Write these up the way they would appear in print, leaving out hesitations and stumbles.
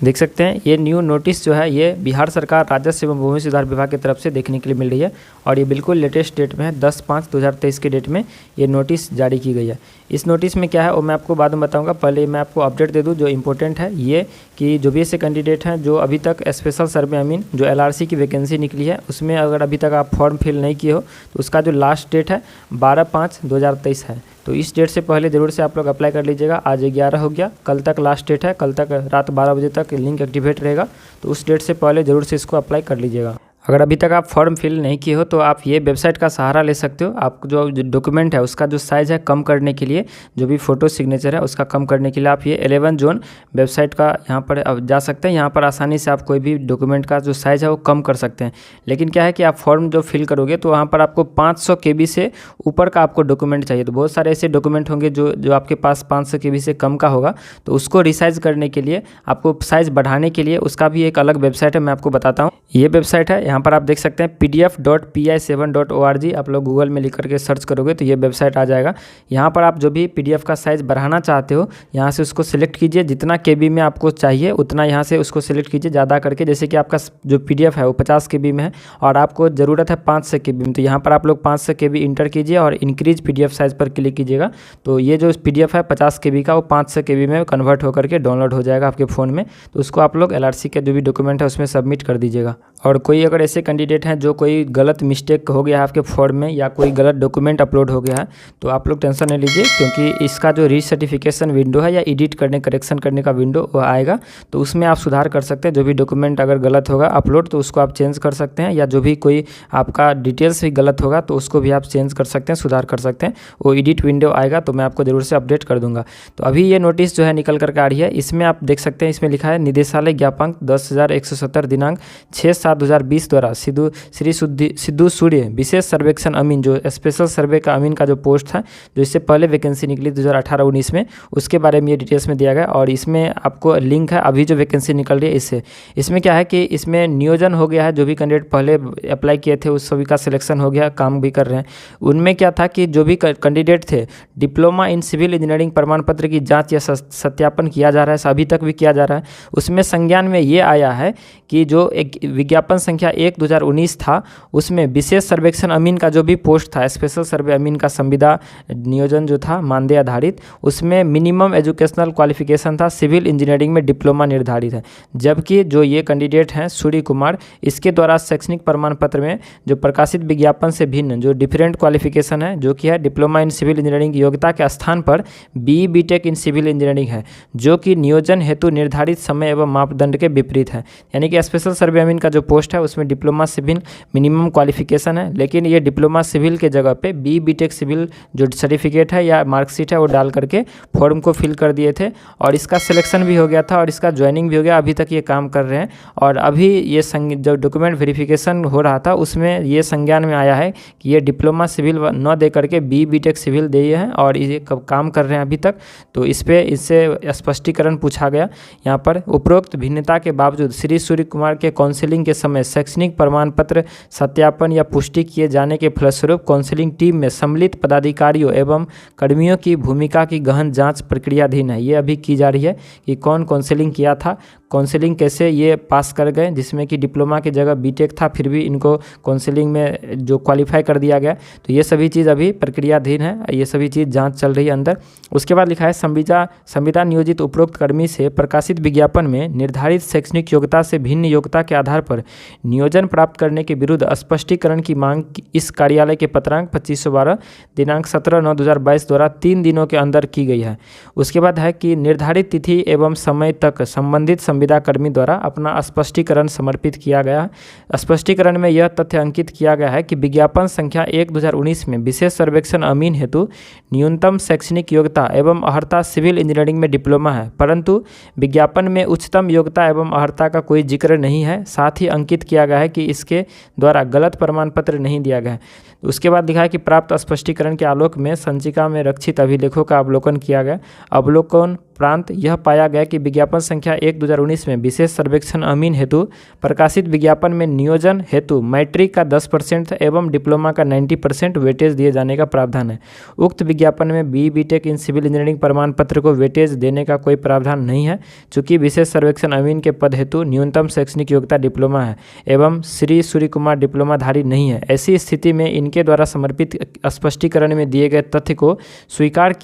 देख सकते हैं ये न्यू नोटिस जो है ये बिहार सरकार राजस्व एवं भूमि सुधार विभाग की तरफ से देखने के लिए मिल रही है और ये बिल्कुल लेटेस्ट डेट में है 10/5/2023 के डेट में ये नोटिस जारी की गई है। इस नोटिस में क्या है वो मैं आपको बाद में बताऊंगा। पहले मैं आपको अपडेट दे दूं जो इम्पोर्टेंट है ये कि जो भी ऐसे कैंडिडेट हैं जो अभी तक स्पेशल सर्वे जो LRC की वैकेंसी निकली है उसमें अगर अभी तक आप फॉर्म फिल नहीं किए हो तो उसका जो लास्ट डेट है 12/5/2023 है। तो इस डेट से पहले ज़रूर से आप लोग अप्लाई कर लीजिएगा। आज 11 हो गया, कल तक लास्ट डेट है, कल तक रात 12 बजे तक लिंक एक्टिवेट रहेगा। तो उस डेट से पहले ज़रूर से इसको अप्लाई कर लीजिएगा। अगर अभी तक आप फॉर्म फिल नहीं किए हो तो आप ये वेबसाइट का सहारा ले सकते हो। आपको जो डॉक्यूमेंट है उसका जो साइज़ है कम करने के लिए, जो भी फ़ोटो सिग्नेचर है उसका कम करने के लिए आप ये 11 जोन वेबसाइट का यहाँ पर जा सकते हैं। यहाँ पर आसानी से आप कोई भी डॉक्यूमेंट का जो साइज़ है वो कम कर सकते हैं। लेकिन क्या है कि आप फॉर्म जो फिल करोगे तो वहाँ पर आपको 500 KB से ऊपर का आपको डॉक्यूमेंट चाहिए। तो बहुत सारे ऐसे डॉक्यूमेंट होंगे जो आपके पास 500 KB से कम का होगा। तो उसको रिसाइज़ करने के लिए, आपको साइज़ बढ़ाने के लिए उसका भी एक अलग वेबसाइट है, मैं आपको बताता हूँ। ये वेबसाइट है, यहाँ पर आप देख सकते हैं pdf.pi7.org। आप लोग गूगल में लिख करके सर्च करोगे तो ये वेबसाइट आ जाएगा। यहाँ पर आप जो भी PDF का साइज़ बढ़ाना चाहते हो यहाँ से उसको सिलेक्ट कीजिए। जितना KB में आपको चाहिए उतना यहाँ से उसको सिलेक्ट कीजिए ज़्यादा करके। जैसे कि आपका जो PDF है वो 50 KB में है और आपको ज़रूरत है 500 KB में, तो यहाँ पर आप लोग 500 KB इंटर कीजिए और इंक्रीज PDF साइज़ पर क्लिक कीजिएगा। तो ये जो PDF है 50 KB का वो 500 KB में कन्वर्ट होकर के डाउनलोड हो जाएगा आपके फ़ोन में। तो उसको आप लोग LRC के जो भी डॉक्यूमेंट है उसमें सबमिट कर दीजिएगा। और कोई अगर ऐसे कैंडिडेट हैं जो कोई गलत मिस्टेक हो गया है आपके फॉर्म में या कोई गलत डॉक्यूमेंट अपलोड हो गया है तो आप लोग टेंशन नहीं लीजिए, क्योंकि इसका जो रीसर्टिफिकेशन विंडो है या एडिट करने करेक्शन करने का विंडो वो आएगा। तो उसमें आप सुधार कर सकते हैं। जो भी डॉक्यूमेंट अगर गलत होगा अपलोड तो उसको आप चेंज कर सकते हैं, या जो भी कोई आपका डिटेल्स भी गलत होगा तो उसको भी आप चेंज कर सकते हैं, सुधार कर सकते हैं। वो एडिट विंडो आएगा तो मैं आपको ज़रूर से अपडेट कर दूँगा। तो अभी ये नोटिस जो है निकल करके आ रही है, इसमें आप देख सकते हैं इसमें लिखा है निदेशालय ज्ञापक 10,170 दिनांक 6/7/2020 द्वारा श्री सिद्धू सूर्य विशेष सर्वेक्षण अमीन, जो स्पेशल सर्वे का अमीन का जो पोस्ट था जो इससे पहले वैकेंसी निकली 2018-19 में, उसके बारे में ये डिटेल्स में दिया गया। और इसमें आपको लिंक है अभी जो वैकेंसी निकल रही है इसमें क्या है कि इसमें नियोजन हो गया है। जो भी कैंडिडेट पहले अप्लाई किए थे उस सभी का सिलेक्शन हो गया, काम भी कर रहे हैं। उनमें क्या था कि जो भी कैंडिडेट थे डिप्लोमा इन सिविल इंजीनियरिंग प्रमाण पत्र की जाँच या सत्यापन किया जा रहा है, अभी तक भी किया जा रहा है। उसमें संज्ञान में ये आया है कि जो एक विज्ञापन संख्या 1/2019 था उसमें विशेष सर्वेक्षण अमीन का जो भी पोस्ट था, स्पेशल सर्वे अमीन का संविदा नियोजन जो था मानदेय आधारित, उसमें मिनिमम एजुकेशनल क्वालिफिकेशन था सिविल इंजीनियरिंग में डिप्लोमा निर्धारित है। जबकि जो ये कैंडिडेट हैं सूर्य कुमार, इसके द्वारा शैक्षणिक प्रमाण पत्र में जो प्रकाशित विज्ञापन से भिन्न जो डिफरेंट क्वालिफिकेशन है जो कि है डिप्लोमा इन सिविल इंजीनियरिंग की योग्यता के स्थान पर BE/BTech इन सिविल इंजीनियरिंग है, जो कि नियोजन हेतु निर्धारित समय एवं मापदंड के विपरीत है। यानी कि स्पेशल सर्वे अमीन का जो पोस्ट है उसमें डिप्लोमा सिविल मिनिमम क्वालिफिकेशन है, लेकिन ये डिप्लोमा सिविल के जगह पे BE/BTech सिविल जो सर्टिफिकेट है या मार्कशीट है वो डाल करके फॉर्म को फिल कर दिए थे और इसका सिलेक्शन भी हो गया था और इसका ज्वाइनिंग भी हो गया। अभी तक ये काम कर रहे हैं और अभी ये जो डॉक्यूमेंट वेरिफिकेशन हो रहा था उसमें ये संज्ञान में आया है कि ये डिप्लोमा सिविल न दे करके BE/BTech सिविल दिए हैं और ये कब काम कर रहे हैं अभी तक। तो इससे स्पष्टीकरण पूछा गया यहाँ पर। उपरोक्त भिन्नता के बावजूद श्री सूर्य कुमार के काउंसलिंग के समय शैक्षणिक प्रमाण पत्र सत्यापन या पुष्टि किए जाने के फलस्वरूप काउंसलिंग टीम में सम्मिलित पदाधिकारियों एवं कर्मियों की भूमिका की गहन जांच प्रक्रियाधीन है। ये अभी की जा रही है कि कौन काउंसलिंग किया था, काउंसलिंग कैसे ये पास कर गए, जिसमें कि डिप्लोमा की जगह BTech था फिर भी इनको काउंसलिंग में जो क्वालिफाई कर दिया गया। तो ये सभी चीज़ अभी प्रक्रियाधीन है, ये सभी चीज़ जांच चल रही है अंदर। उसके बाद लिखा है संविदा नियोजित उपरोक्त कर्मी से प्रकाशित विज्ञापन में निर्धारित शैक्षणिक योग्यता से भिन्न योग्यता के आधार पर नियोजन प्राप्त करने के विरुद्ध स्पष्टीकरण की मांग इस कार्यालय के पत्रांक 2512 दिनांक 17/9/2022 द्वारा 3 दिनों के अंदर की गई है। उसके बाद है कि निर्धारित तिथि एवं समय तक संबंधित संविदा कर्मी द्वारा अपना स्पष्टीकरण समर्पित किया गया है। स्पष्टीकरण में यह तथ्य अंकित किया गया है कि विज्ञापन संख्या 1/2019 में विशेष सर्वेक्षण अमीन हेतु न्यूनतम शैक्षणिक योग्यता एवं अर्हता सिविल इंजीनियरिंग में डिप्लोमा है, परंतु विज्ञापन में उच्चतम योग्यता एवं अर्हता का कोई जिक्र नहीं है। साथ ही अंकित किया गया है कि इसके द्वारा गलत प्रमाण पत्र नहीं दिया गया है। उसके बाद लिखा है कि प्राप्त स्पष्टीकरण के आलोक में संचिका में रक्षित अभिलेखों का अवलोकन किया गया। अवलोकन उपरांत यह पाया गया कि विज्ञापन संख्या 1/2019 में विशेष सर्वेक्षण अमीन हेतु प्रकाशित विज्ञापन में नियोजन हेतु मैट्रिक का 10% एवं डिप्लोमा का 90% वेटेज दिए जाने का प्रावधान है। उक्त विज्ञापन में BTech इन सिविल इंजीनियरिंग प्रमाण पत्र को वेटेज देने का कोई प्रावधान नहीं है। चूंकि विशेष सर्वेक्षण अमीन के पद हेतु न्यूनतम शैक्षणिक योग्यता डिप्लोमा है एवं श्री सूर्य कुमार डिप्लोमाधारी नहीं है, ऐसी स्थिति में इनके द्वारा समर्पित स्पष्टीकरण में दिए गए तथ्य को स्वीकार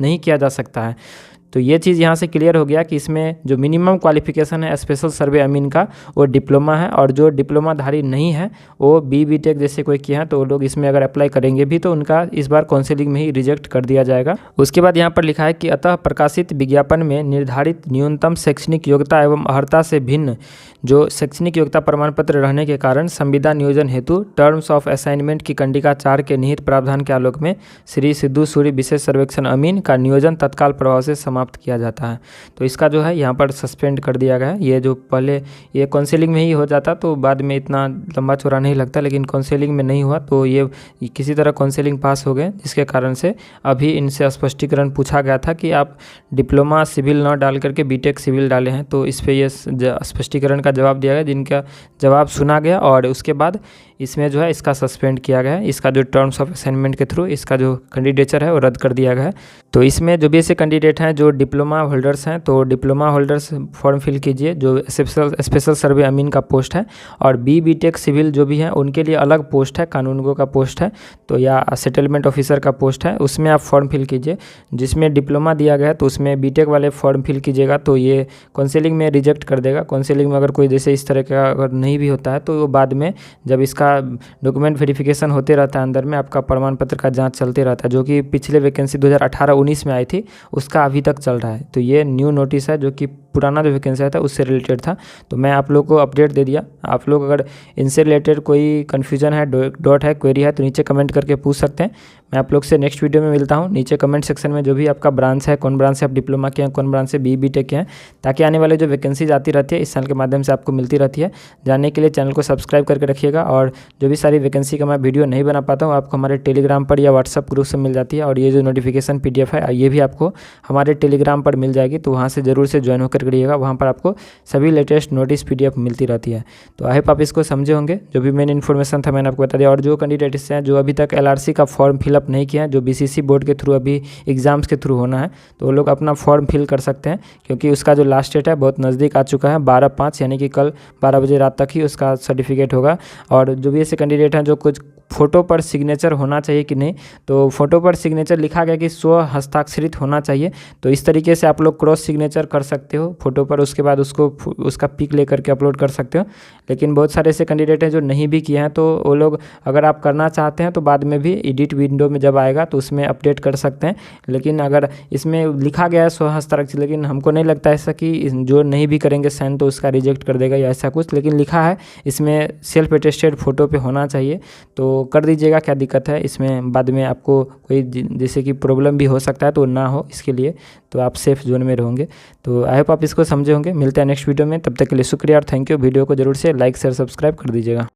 नहीं किया जा सकता है। तो ये चीज़ यहाँ से क्लियर हो गया कि इसमें जो मिनिमम क्वालिफिकेशन है स्पेशल सर्वे अमीन का वो डिप्लोमा है, और जो डिप्लोमाधारी नहीं है वो BTech जैसे कोई किया है तो वो लोग इसमें अगर अप्लाई करेंगे भी तो उनका इस बार काउंसिलिंग में ही रिजेक्ट कर दिया जाएगा। उसके बाद यहाँ पर लिखा है कि अतः प्रकाशित विज्ञापन में निर्धारित न्यूनतम शैक्षणिक योग्यता एवं अर्हता से भिन्न जो शैक्षणिक योग्यता प्रमाण पत्र रहने के कारण संविदा नियोजन हेतु टर्म्स ऑफ असाइनमेंट की कंडिका 4 के निहित प्रावधान के आलोक में श्री सिद्धू सूर्य विशेष सर्वेक्षण अमीन का नियोजन तत्काल प्रभाव से समाप्त किया जाता है। तो इसका जो है यहाँ पर सस्पेंड कर दिया गया है। ये जो पहले ये काउंसिलिंग में ही हो जाता तो बाद में इतना लंबा चौड़ा नहीं लगता, लेकिन काउंसिलिंग में नहीं हुआ तो ये किसी तरह काउंसिलिंग पास हो गए, जिसके कारण से अभी इनसे स्पष्टीकरण पूछा गया था कि आप डिप्लोमा सिविल न डाल करके BTech सिविल डाले हैं। तो इस पर ये स्पष्टीकरण का जवाब दिया गया, जिनका जवाब सुना गया और उसके बाद इसमें जो है इसका सस्पेंड किया गया है। इसका जो टर्म्स ऑफ असाइनमेंट के थ्रू इसका जो कैंडिडेचर है वो रद्द कर दिया गया है। तो इसमें जो भी ऐसे कैंडिडेट हैं जो डिप्लोमा होल्डर्स हैं तो डिप्लोमा होल्डर्स फॉर्म फिल कीजिए, जो स्पेशल सर्वे अमीन का पोस्ट है, और BTech सिविल जो भी हैं उनके लिए अलग पोस्ट है, कानूनगो का पोस्ट है तो या सेटलमेंट ऑफिसर का पोस्ट है, उसमें आप फॉर्म फिल कीजिए। जिसमें डिप्लोमा दिया गया है तो उसमें BTech वाले फॉर्म फिल कीजिएगा तो ये काउंसिलिंग में रिजेक्ट कर देगा। काउंसिलिंग में अगर कोई जैसे इस तरह का अगर नहीं भी होता है तो वो बाद में जब इसका डॉक्यूमेंट वेरिफिकेशन होते रहता है, अंदर में आपका प्रमाण पत्र का जांच चलते रहता है, जो कि पिछले वैकेंसी 2018-19 में आई थी उसका अभी तक चल रहा है। तो ये न्यू नोटिस है जो कि पुराना जो वैकेंसी आया था उससे रिलेटेड था। तो मैं आप लोग को अपडेट दे दिया। आप लोग अगर इनसे रिलेटेड कोई कन्फ्यूजन है, डॉट है, क्वेरी है तो नीचे कमेंट करके पूछ सकते हैं। मैं आप लोग से नेक्स्ट वीडियो में मिलता हूँ। नीचे कमेंट सेक्शन में जो भी आपका ब्रांच है, कौन ब्रांच से आप डिप्लोमा के हैं, कौन ब्रांच से BTech के हैं, ताकि आने वाले जो वैकेंसीज आती रहती है इस चैनल के माध्यम से आपको मिलती रहती है। जानने के लिए चैनल को सब्सक्राइब करके रखिएगा, और जो भी सारी वैकेंसी का मैं वीडियो नहीं बना पाता हूँ आपको हमारे टेलीग्राम पर या व्हाट्सअप ग्रुप से मिल जाती है। और ये जो नोटिफिकेशन PDF है ये भी आपको हमारे टेलीग्राम पर मिल जाएगी, तो वहाँ से ज़रूर से ज्वाइन होकर करिएगा। वहाँ पर आपको सभी लेटेस्ट नोटिस PDF मिलती रहती है। तो आई होप आप इसको समझे होंगे। जो भी मेन इन्फॉर्मेशन था मैंने आपको बता दिया। और जो कैंडिडेट्स हैं जो अभी तक LRC का फॉर्म फिलअप नहीं किया है, जो BCC बोर्ड के थ्रू अभी एग्ज़ाम्स के थ्रू होना है, तो वो लोग अपना फॉर्म फिल कर सकते हैं, क्योंकि उसका जो लास्ट डेट है बहुत नज़दीक आ चुका है। 12/5 यानी कि कल 12 बजे रात तक ही उसका सर्टिफिकेट होगा। और जो भी ऐसे कैंडिडेट हैं जो कुछ फ़ोटो पर सिग्नेचर होना चाहिए कि नहीं, तो फ़ोटो पर सिग्नेचर लिखा गया कि स्व हस्ताक्षरित होना चाहिए, तो इस तरीके से आप लोग क्रॉस सिग्नेचर कर सकते हो फ़ोटो पर, उसके बाद उसका पिक लेकर के अपलोड कर सकते हो। लेकिन बहुत सारे ऐसे कैंडिडेट हैं जो नहीं भी किए हैं, तो वो लोग अगर आप करना चाहते हैं तो बाद में भी एडिट विंडो में जब आएगा तो उसमें अपडेट कर सकते हैं। लेकिन अगर इसमें लिखा गया है स्व हस्ताक्षर, लेकिन हमको नहीं लगता ऐसा कि जो नहीं भी करेंगे साइन तो उसका रिजेक्ट कर देगा या ऐसा कुछ, लेकिन लिखा है इसमें सेल्फ अटेस्टेड फ़ोटो पे होना चाहिए, तो कर दीजिएगा। क्या दिक्कत है इसमें, बाद में आपको कोई जैसे कि प्रॉब्लम भी हो सकता है तो ना हो, इसके लिए तो आप सेफ जोन में रहोगे। तो आई होप आप इसको समझे होंगे। मिलते हैं नेक्स्ट वीडियो में, तब तक के लिए शुक्रिया और थैंक यू। वीडियो को जरूर से लाइक शेयर सब्सक्राइब कर दीजिएगा।